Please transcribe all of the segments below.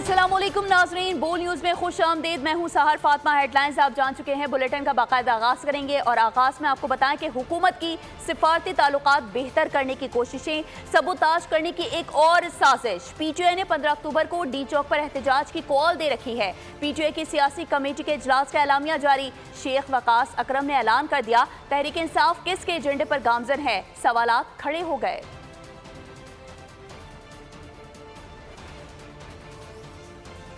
अस्सलाम वालेकुम नाज़रीन, बोल न्यूज़ में खुश आमदीद। मैं हूँ सहर फातिमा। हेडलाइंस आप जान चुके हैं। बुलेटिन का बाकायदा आगाज़ करेंगे और आगाज़ में आपको बताएं कि हुकूमत की सिफारती ताल्लुकात बेहतर करने की कोशिशें, सबोताज करने की एक और साजिश। पीटीआई ने 15 अक्टूबर को डी चौक पर एहतजाज की कॉल दे रखी है। पीटीआई की सियासी कमेटी के इजलास का एलामिया जारी। शेख वकास अकरम ने ऐलान कर दिया, तहरीक इंसाफ किसके एजेंडे पर गामजन है? सवालात खड़े हो गए।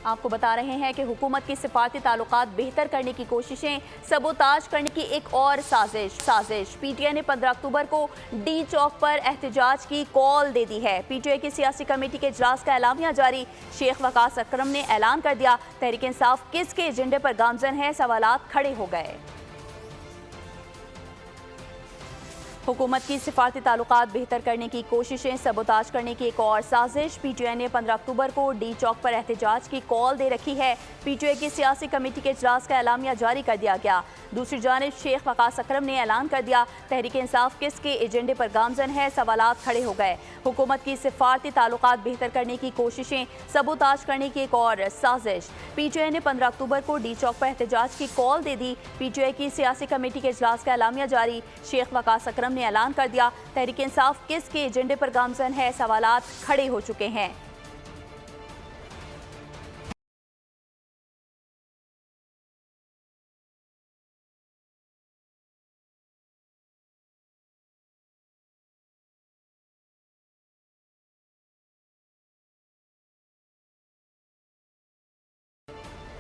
आपको बता रहे हैं कि हुकूमत की सिफारती ताल्लुकात बेहतर करने की कोशिशें, सबोताज करने की एक और साजिश। पीटीआई ने 15 अक्टूबर को डी चौक पर एहतजाज की कॉल दे दी है। पीटीआई की सियासी कमेटी के इजलास का एलामिया जारी। शेख वकास अकरम ने ऐलान कर दिया, तहरीक इंसाफ किसके एजेंडे पर गामजन है? सवालात खड़े हो गए। हुकूमत की सिफारती ताल्लुकात बेहतर करने की कोशिशें, सबोताज करने की एक और साजिश। पीटीआई ने 15 अक्टूबर को डी चौक पर एहतजाज की कॉल दे रखी है। पीटीआई की सियासी कमेटी के इजलास का एलामिया जारी कर दिया गया। दूसरी जानिब शेख वकास अकरम ने ऐलान कर दिया, तहरीक इंसाफ किसके एजेंडे पर गामजन है? सवालात खड़े हो गए। हुकूमत की सिफारती ताल्लुकात बेहतर करने की कोशिशें, सबोताज करने की एक और साजिश। पीटीआई ने 15 अक्टूबर को डी चौक पर एहतजाज की कॉल दे दी। पीटीआई की सियासी कमेटी के इजलास का एलामिया जारी। शेख वकास अकरम ने ऐलान कर दिया, तहरीक इंसाफ किसके एजेंडे पर गामजन है? सवालात खड़े हो चुके हैं।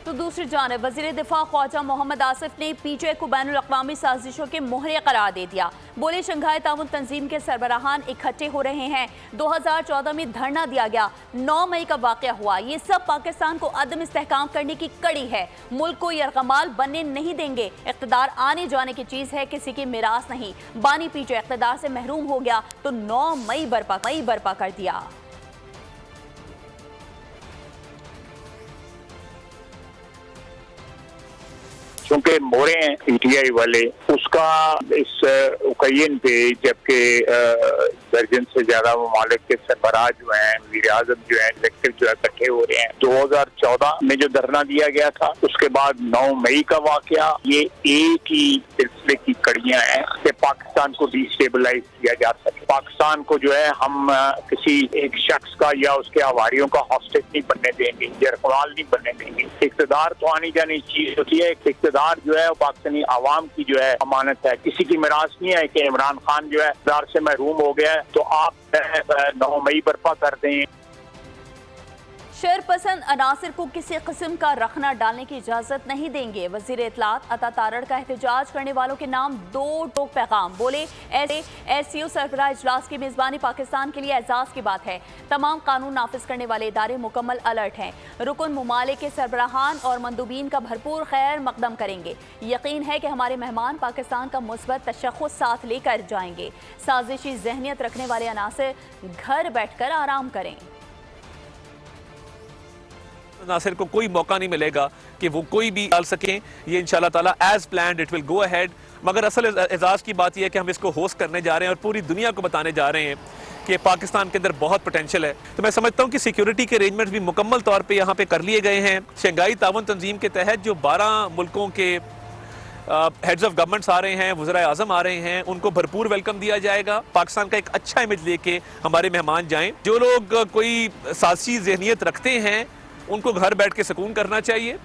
तो दूसरी जानब वज़ीर दिफा ख्वाजा मोहम्मद आसिफ ने पीटीआई को बैनुल अक़वामी साजिशों के मोहरे करार दे दिया। बोले, शंघाई ताउन तंजीम के सरबराहान इकट्ठे हो रहे हैं। 2014 में धरना दिया गया, 9 मई का वाक़या हुआ। ये सब पाकिस्तान को अदम इस्तेहकाम करने की कड़ी है। मुल्क को यरगमाल बनने नहीं देंगे। इक़्तिदार आने जाने की चीज़ है, किसी की मिरास नहीं। बानी पीटीआई इक़्तिदार से महरूम हो गया तो 9 मई बर्पा कर दिया। चूंकि मोरे हैं पीटीआई वाले, उसका इस उकयन पे, जबकि दर्जन से ज्यादा ममालिक के सरबराह जो हैं, वज़ीर आज़म जो हैं, इलेक्टिव जो है इकट्ठे हो रहे हैं। 2014 में जो धरना दिया गया था, उसके बाद 9 मई का वाकया, ये एक ही सिलसिले की कड़ियां हैं कि पाकिस्तान को डिस्टेबलाइज किया जा सके। पाकिस्तान को जो है हम किसी एक शख्स का या उसके आवारियों का हॉस्टेज नहीं बनने देंगे, यरगमाल नहीं बनने देंगे। इक़्तिदार तो आनी जानी चीज होती है। इक़्तिदार जो है पाकिस्तानी आवाम की जो है अमानत है। किसी की मिरास नहीं है कि इमरान खान जो है इक़्तिदार से महरूम हो गया है तो आप 9 मई बर्पा कर दें। शरपसंद अनासिर को किसी किस्म का रखना डालने की इजाजत नहीं देंगे। वजीर इत्तलात अता तारड़ का एहतजाज करने वालों के नाम 2 टोक पैगाम। बोले, एससीओ सरबराह इजलास की मेजबानी पाकिस्तान के लिए एजाज की बात है। तमाम कानून नाफिज करने वाले इदारे मुकम्मल अलर्ट हैं। रुकन मुमालिक के सरबराहान और मंदूबीन का भरपूर खैर मकदम करेंगे। यकीन है कि हमारे मेहमान पाकिस्तान का मुस्बत तशख्खुस साथ लेकर जाएंगे। साजिशी जहनियत रखने वाले अनासिर घर बैठकर आराम करें। नासिर को कोई मौका नहीं मिलेगा कि वो कोई भी डाल सकें। ये इंशाल्लाह ताला as planned it will go ahead. मगर असल एजाज की बात यह है कि हम इसको होस्ट करने जा रहे हैं और पूरी दुनिया को बताने जा रहे हैं कि पाकिस्तान के अंदर बहुत पोटेंशियल है। तो मैं समझता हूँ कि सिक्योरिटी के अरेंजमेंट्स भी मुकम्मल तौर पे यहाँ पे कर लिए गए हैं। शंघाई ताउन तंजीम के तहत जो 12 मुल्कों के हेड्स ऑफ गवर्नमेंट्स आ रहे हैं, वज़ीर आज़म आ रहे हैं, उनको भरपूर वेलकम दिया जाएगा। पाकिस्तान का एक अच्छा इमेज लेके हमारे मेहमान जाएं। जो लोग कोई साजिशी ज़हनियत रखते हैं उनको घर बैठ के सुकून करना चाहिए।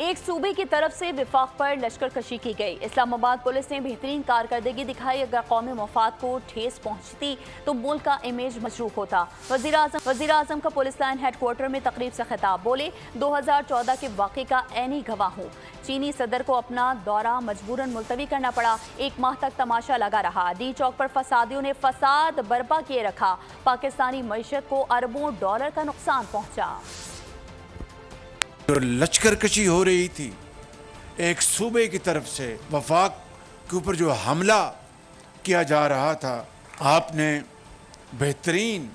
एक सूबे की तरफ से विफाक पर लश्कर कशी की गई। इस्लामाबाद पुलिस ने बेहतरीन कारकर्दगी दिखाई। अगर कौमी मफाद को ठेस पहुंचती तो मुल्क का इमेज मशरूक होता। वज़ीर आज़म का पुलिस लाइन हेडक्वार्टर में तकरीब से खिताब। बोले, 2014 के वाक़े का ऐनी गवाह हूँ। चीनी सदर को अपना दौरा मजबूरन मुलतवी करना पड़ा। 1 माह तक तमाशा लगा रहा। डी चौक पर फसादियों ने फसाद बर्पा किए रखा। पाकिस्तानी मईशत को अरबों डॉलर का नुकसान पहुंचा। जो लश्करकशी हो रही थी एक सूबे की तरफ से, वफाक के ऊपर जो हमला किया जा रहा था, आपने बेहतरीन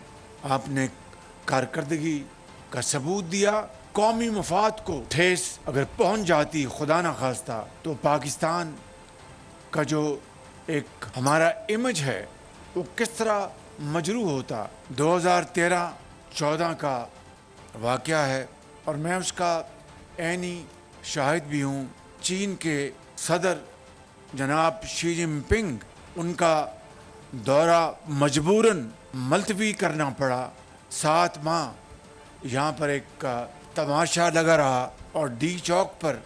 कारकर्दगी का सबूत दिया। कौमी मफाद को ठेस अगर पहुंच जाती खुदा न खास्ता तो पाकिस्तान का जो एक हमारा इमेज है वो किस तरह मजरूह होता। 2013-14 का वाक़या है और मैं उसका ऐनी शाहिद भी हूँ। चीन के सदर जनाब शी जिनपिंग, उनका दौरा मजबूरन मुलतवी करना पड़ा। 7 माह यहाँ पर एक तमाशा लगा रहा और डी चौक पर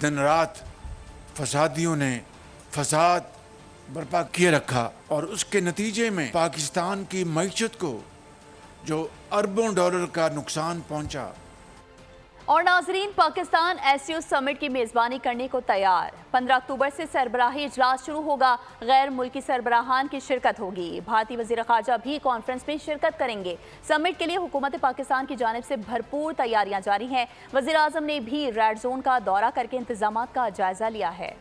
दिन रात फसादियों ने फसाद बर्पा किए रखा और उसके नतीजे में पाकिस्तान की मईशत को जो अरबों डॉलर का नुकसान पहुंचा। और नाजरीन, पाकिस्तान एससीओ समिट की मेज़बानी करने को तैयार। 15 अक्टूबर से सरबराही इजलास शुरू होगा। गैर मुल्की सरबराहान की शिरकत होगी। भारतीय वज़ीर ख़ारजा भी कॉन्फ्रेंस में शिरकत करेंगे। समिट के लिए हुकूमत पाकिस्तान की जानिब से भरपूर तैयारियां जारी हैं। वज़ीर आज़म ने भी रेड जोन का दौरा करके इंतजामात का जायजा लिया है।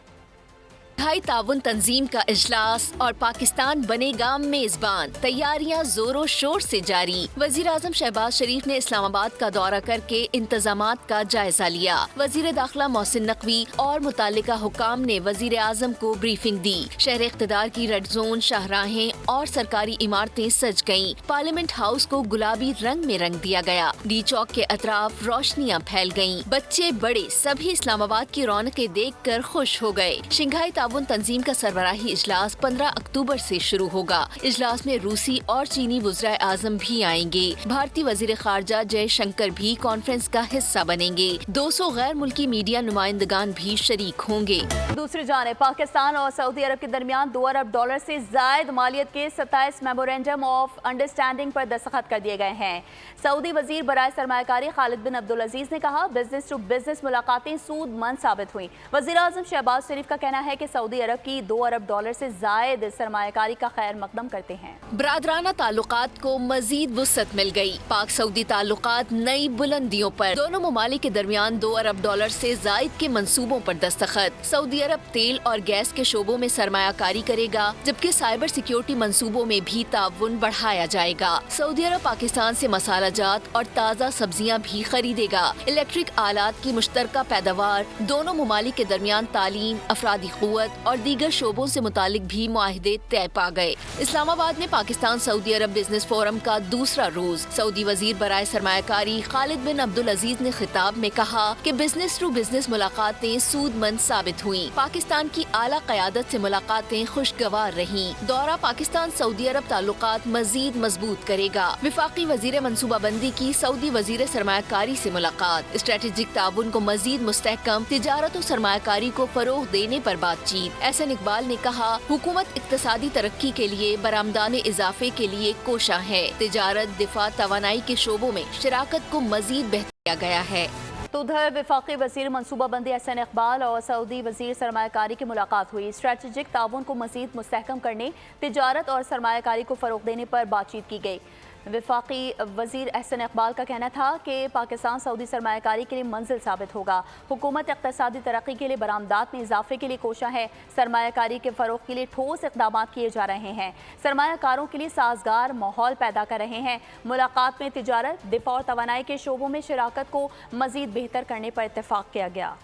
शंघाई ताउन तंजीम का इजलास और पाकिस्तान बनेगा मेजबान, तैयारियां जोरों शोर से जारी। वजीर आजम शहबाज शरीफ ने इस्लामाबाद का दौरा करके इंतजामात का जायजा लिया। वजीर दाखिला मोहसिन नकवी और मुतालिका हुकाम ने वजीर आजम को ब्रीफिंग दी। शहर इख्तिदार की रेड जोन, शाहराहें और सरकारी इमारतें सज गयीं। पार्लियामेंट हाउस को गुलाबी रंग में रंग दिया गया। डी चौक के अतराफ रोशनियां फैल गयीं। बच्चे बड़े सभी इस्लामाबाद की रौनकें देख कर खुश हो गए। शंघाई ताउन तंजीम का सरबराही इजलास 15 अक्टूबर से शुरू होगा। इजलास में रूसी और चीनी वज़राए आज़म भी आएंगे। भारतीय वजीर खारजा जयशंकर भी कॉन्फ्रेंस का हिस्सा बनेंगे। 200 गैर मुल्की मीडिया नुमाइंदगान भी शरीक होंगे। दूसरी जानिब पाकिस्तान और सऊदी अरब के दरमियान $2 अरब से जायद मालियत के 27 मेमोरेंडम ऑफ अंडरस्टैंडिंग पर दस्तखत कर दिए गए हैं। सऊदी वजीर बराए सरमायाकारी खालिद बिन अब्दुल अजीज ने कहा, बिजनेस टू बिजनेस मुलाकातें सूदमंद साबित हुई। वजीर आजम शहबाज शरीफ का कहना है कि सऊदी अरब की $2 अरब से जायद सरमायाकारी का खैर मकदम करते हैं। बरादराना ताल्लुकात को मजीद वुसअत मिल गई। पाक सऊदी ताल्लुकात नई बुलंदियों पर। दोनों ममालिक के दरमियान $2 अरब से जायद के मंसूबों पर दस्तखत। सऊदी अरब तेल और गैस के शोबों में सरमायाकारी करेगा, जबकि साइबर सिक्योरिटी मंसूबों में भी ताउन बढ़ाया जाएगा। सऊदी अरब पाकिस्तान से मसाला जात और ताज़ा सब्जियां भी खरीदेगा। इलेक्ट्रिक आलात की मुश्तरका पैदावार। दोनों ममालिक के दरमियान तालीम, अफरादी क़ुव्वत और दीगर शोबों से मुतालिक भी मुआहिदे तय पा गए। इस्लामाबाद में पाकिस्तान सऊदी अरब बिजनेस फोरम का दूसरा रोज। सऊदी वजीर बराए सरमायाकारी खालिद बिन अब्दुल अजीज ने खिताब में कहा कि बिजनेस टू बिजनेस मुलाकातें सूदमंद साबित हुई। पाकिस्तान की आला क़यादत से मुलाकातें खुशगवार रहीं। दौरा पाकिस्तान सऊदी अरब ताल्लुकात मजीद मजबूत करेगा। विफाकी वजीर मनसूबाबंदी की सऊदी वजीर सरमायाकारी से मुलाकात। स्ट्रेटेजिक ताउन को मजीद मुस्तहकम, तिजारत और सरमायाकारी को फरोग देने पर बातचीत। एहसन इकबाल ने कहा, हुकूमत इक्तसादी तरक्की के लिए बरामदाने इजाफे के लिए कोशा है। तिजारत, दिफा, तवानाई के शोबों में शिराकत को मजीद बेहतर किया गया है। तो उधर विफाकी वजीर मनसूबाबंदी एहसन इकबाल और सऊदी वजीर सरमायाकारी की मुलाकात हुई। स्ट्रेटेजिक ताउन को मजीद मुस्तहकम करने, तिजारत और सरमायाकारी को फरोग देने पर बातचीत की गई। विफाकी वजीर एहसन इकबाल का कहना था कि पाकिस्तान सऊदी सरमायाकारी के लिए मंजिल साबित होगा। हुकूमत इक़्तिसादी तरक्की के लिए बरामदात में इजाफे के लिए कोशा है। सरमायाकारी के फरोग के लिए ठोस इक़दाम किए जा रहे हैं। सरमायाकारों के लिए साजगार माहौल पैदा कर रहे हैं। मुलाकात में तिजारत, दिफा और तवानाई के शोबों में शिराकत को मजीद बेहतर करने पर इत्तेफाक किया गया।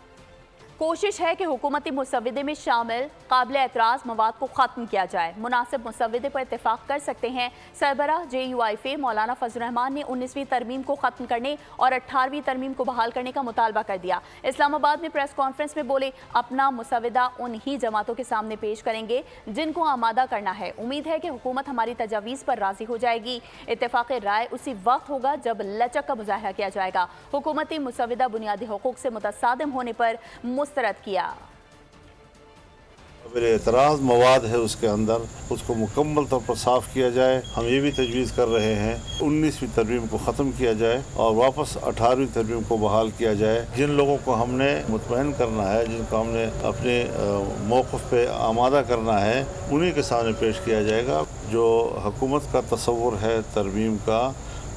कोशिश है कि हुकूमती मुसव्वदे में शामिल काबिल एतराज़ मवाद को ख़त्म किया जाए। मुनासिब मुसव्वदे पर इत्तेफाक कर सकते हैं। सरबराह JUIFA मौलाना फजल रहमान ने 19वीं तरमीम को ख़त्म करने और 18वीं तरमीम को बहाल करने का मुतालबा कर दिया। इस्लामाबाद में प्रेस कॉन्फ्रेंस में बोले, अपना मुसव्वदा उन्हीं जमातों के सामने पेश करेंगे जिनको आमादा करना है। उम्मीद है कि हुकूमत हमारी तजावीज़ पर राज़ी हो जाएगी। इत्तेफाक राय उसी वक्त होगा जब लचक का मुजाहरा किया जाएगा। हुकूमती मुसव्वदा बुनियादी हुकूक से मुतसादिम होने पर मुस्तरद किया। मेरे एतराज़ मवाद है उसके अंदर, उसको मुकम्मल तौर पर साफ़ किया जाए। हम ये भी तजवीज़ कर रहे हैं 19वीं तरमीम को ख़त्म किया जाए और वापस 18वीं तरमीम को बहाल किया जाए। जिन लोगों को हमने मुतमईन करना है, जिनको हमने अपने मौक़िफ़ पे आमादा करना है, उन्हीं के सामने पेश किया जाएगा। जो हुकूमत का तसव्वुर है तरमीम का,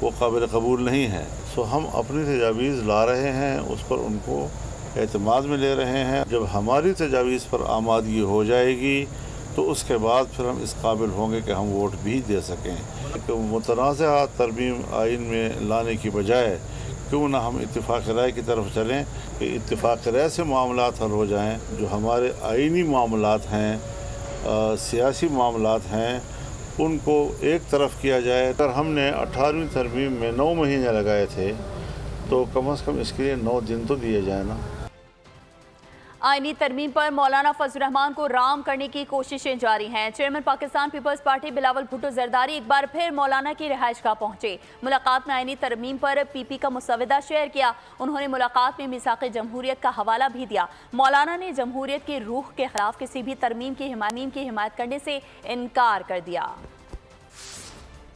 वो काबिल कबूल नहीं है। सो हम अपनी तजावीज़ ला रहे हैं, उस पर उनको एतमाद में ले रहे हैं। जब हमारी तजावीज़ पर आमादगी हो जाएगी तो उसके बाद फिर हम इस काबिल होंगे कि हम वोट भी दे सकें। तो मुतनाज़ा तरमीम आइन में लाने की बजाय क्यों ना हम इत्तिफाक राय की तरफ चलें कि इत्तिफाक राय से मामलात हल हो जाएं। जो हमारे आइनी मामलात हैं, सियासी मामलात हैं, उनको एक तरफ किया जाए। अगर हमने 18वीं तरमीम में 9 महीने लगाए थे तो कम से कम इसके लिए 9 दिन तो दिए जाए ना। आईनी तरमीम पर मौलाना फजल रहमान को राम करने की कोशिशें जारी हैं। चेयरमैन पाकिस्तान पीपल्स पार्टी बिलावल भुट्टो जरदारी एक बार फिर मौलाना की रिहाइशगाह पहुंचे। मुलाकात में आईनी तरमीम पर पीपी का मुसवदा शेयर किया। उन्होंने मुलाकात में मिसाक़े जमहूरियत का हवाला भी दिया। मौलाना ने जमहूरियत की रूह के खिलाफ किसी भी तरमीम की हिमायत करने से इनकार कर दिया।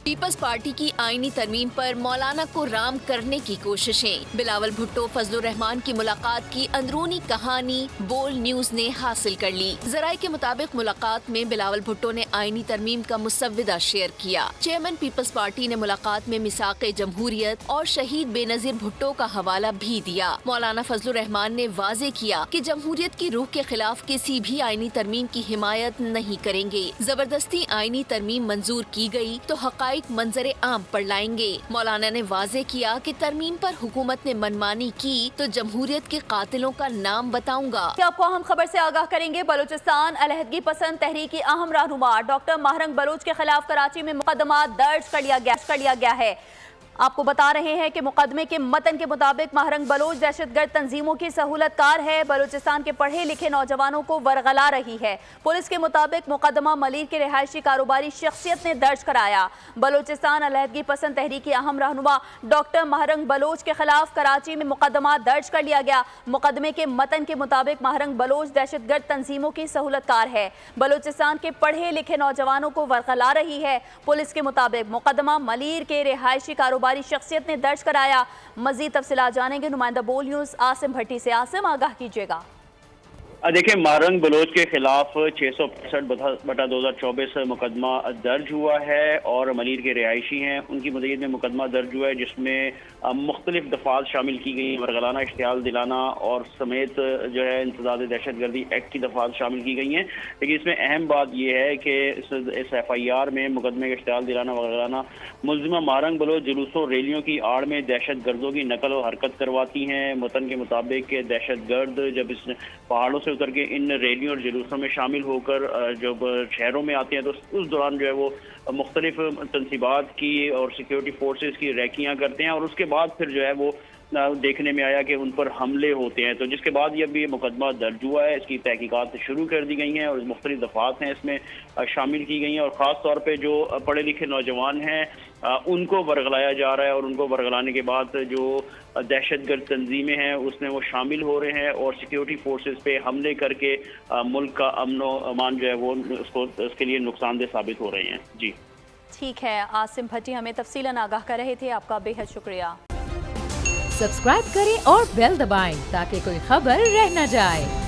पीपल्स पार्टी की आईनी तरमीम पर मौलाना को राम करने की कोशिशें। बिलावल भुट्टो फजल रहमान की मुलाकात की अंदरूनी कहानी बोल न्यूज ने हासिल कर ली। जराये के मुताबिक मुलाकात में बिलावल भुट्टो ने आईनी तरमीम का मुसवदा शेयर किया। चेयरमैन पीपल्स पार्टी ने मुलाकात में मिसाक़े जमहूरियत और शहीद बेनजीर भुट्टो का हवाला भी दिया। मौलाना फजल रहमान ने वाजे किया कि जमहूरियत की रूह के खिलाफ किसी भी आईनी तरमीम की हिमायत नहीं करेंगे। जबरदस्ती आईनी तरमीम मंजूर की गई तो हक़ाइक़ मंजरे आम पर लाएंगे। मौलाना ने वाजे किया कि तरमीम पर हुकूमत ने मनमानी की तो जमहूरियत के कातिलों का नाम बताऊंगा। आपको अहम खबर से आगाह करेंगे। बलूचिस्तान अलहदगी पसंद तहरीक की अहम रहनुमा डॉक्टर महरंग बलोच के खिलाफ कराची में मुकदमा दर्ज कर लिया गया है। आपको बता रहे हैं कि मुकदमे के मतन के मुताबिक महरंग बलोच दहशतगर्द तंजीमों की सहूलतकार है। बलूचिस्तान के पढ़े लिखे नौजवानों को वरगला रही है। पुलिस के मुताबिक मुकदमा मलिर के रिहायशी कारोबारी शख्सियत ने दर्ज कराया। बलूचिस्तान अलहदगी पसंद तहरीक की अहम रहनुमा डॉक्टर महरंग बलोच के खिलाफ कराची में मुकदमा दर्ज कर लिया गया। मुकदमे के मतन के मुताबिक महरंग बलोच दहशतगर्द तंजीमों की सहूलतकार है। बलूचिस्तान के पढ़े लिखे नौजवानों को वरगला रही है। पुलिस के मुताबिक मुकदमा मलिर के रिहायशी कारोबारी शख्सियत ने दर्ज कराया। मजीद तफसीलात जानेंगे नुमाइंदा बोल न्यूज आसिम भट्टी से। आसिम, आगाह कीजिएगा। देखिए, महरंग बलोच के खिलाफ 665/2024 मुकदमा दर्ज हुआ है और मलिर के रिहायशी हैं। उनकी मदीद में मुकदमा दर्ज हुआ है जिसमें मुख्तलिफ दफात शामिल की गई हैं। वरगलाना, इश्तियाल दिलाना और समेत जो है इंसदाद दहशतगर्दी एक्ट की दफात शामिल की गई हैं। लेकिन इसमें अहम बात यह है कि इस FIR में मुकदमे का इश्तियाल दिलाना, वरगलाना, मुल्जिमा महरंग बलोच जुलूसों रैलियों की आड़ में दहशत गर्दों की नकल और हरकत करवाती हैं। मतन के मुताबिक दहशत गर्द जब इस पहाड़ों से उतर के इन रैलियों और जुलूसों में शामिल होकर जब शहरों में आते हैं तो उस दौरान जो है वो मुख्तलिफ तनसीबात की और सिक्योरिटी फोर्सेस की रैकियां करते हैं और उसके बाद फिर जो है वो देखने में आया कि उन पर हमले होते हैं। तो जिसके बाद ये मुकदमा दर्ज हुआ है। इसकी तहकीकात शुरू कर दी गई हैं और मुख्तलिफ दफात हैं इसमें शामिल की गई हैं और ख़ास तौर पे जो पढ़े लिखे नौजवान हैं उनको वरगलाया जा रहा है और उनको वरगलाने के बाद जो दहशतगर्द तंजीमें हैं उसमें वो शामिल हो रहे हैं और सिक्योरिटी फोर्सेस पे हमले करके मुल्क का अमन व अमान जो है वो उसके लिए नुकसानदेह साबित हो रहे हैं। जी ठीक है, आसिम भट्टी हमें तफसीलन आगाह कर रहे थे। आपका बेहद शुक्रिया। सब्सक्राइब करें और बेल दबाएं ताकि कोई खबर रह न जाए।